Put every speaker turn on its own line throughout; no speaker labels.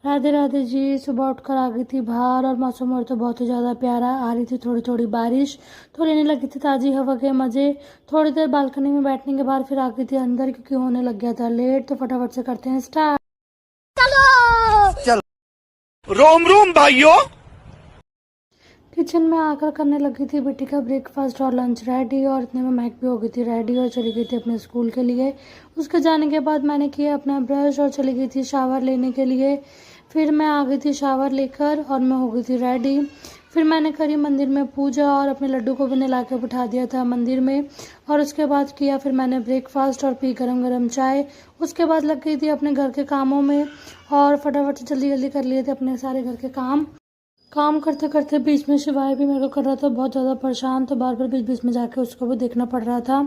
राधे राधे जी। सुबह उठकर आ गई थी बाहर और मौसम और तो बहुत ही ज़्यादा प्यारा। आ रही थी थोड़ी थोड़ी बारिश, तो लेने लगी थी ताज़ी हवा के मज़े। थोड़ी देर बालकनी में बैठने के बाद फिर आ गई थी अंदर, क्योंकि होने लग गया था लेट। तो फटाफट से करते हैं स्टार्ट।
चलो रोम रोम भाइयों।
किचन में आकर करने लगी थी बेटी का ब्रेकफास्ट और लंच रेडी, और इतने में महक भी हो गई थी रेडी और चली गई थी अपने स्कूल के लिए। उसके जाने के बाद मैंने किया अपना ब्रश और चली गई थी शावर लेने के लिए। फिर मैं आ गई थी शावर लेकर और मैं हो गई थी रेडी। फिर मैंने करी मंदिर में पूजा और अपने लड्डू को भी नहला के बिठा दिया था मंदिर में। और उसके बाद किया फिर मैंने ब्रेकफास्ट और पी गरम गरम चाय। उसके बाद लग गई थी अपने घर के कामों में और फटाफट से जल्दी जल्दी कर लिए थे अपने सारे घर के काम करते करते बीच में शिवाय भी मेरे को कर रहा था बहुत ज़्यादा परेशान, तो बार बार बीच बीच में जाके उसको भी देखना पड़ रहा था।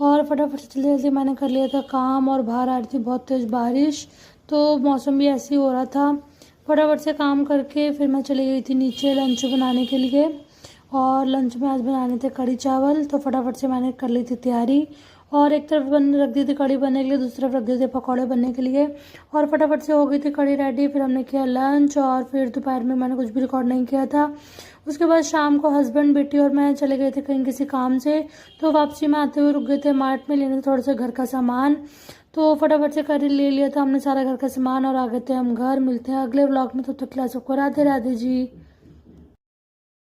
और फटाफट से जल्दी जल्दी मैंने कर लिया था काम। और बाहर आ रही थी बहुत तेज़ बारिश, तो मौसम भी ऐसे ही हो रहा था। फटाफट से काम करके फिर मैं चली गई थी नीचे लंच बनाने के लिए। और लंच में आज बनाने थे कढ़ी चावल, तो फटाफट से मैंने कर ली थी तैयारी। और एक तरफ रख दी थी कढ़ी बनने के लिए, दूसरी तरफ रख दिए थे पकौड़े बनने के लिए। और फटाफट से हो गई थी कढ़ी रेडी। फिर हमने किया लंच और फिर दोपहर में मैंने कुछ भी रिकॉर्ड नहीं किया था। उसके बाद शाम को हस्बैंड बेटी और मैं चले गए थे कहीं किसी काम से, तो वापसी में आते हुए रुक गए थे मार्ट में लेने थोड़ा सा घर का सामान। तो फटाफट से कर ले लिया था हमने सारा घर का सामान और आ गए थे हम घर। मिलते हैं अगले व्लॉग में, तब तक के लिए सबको राधे राधे जी।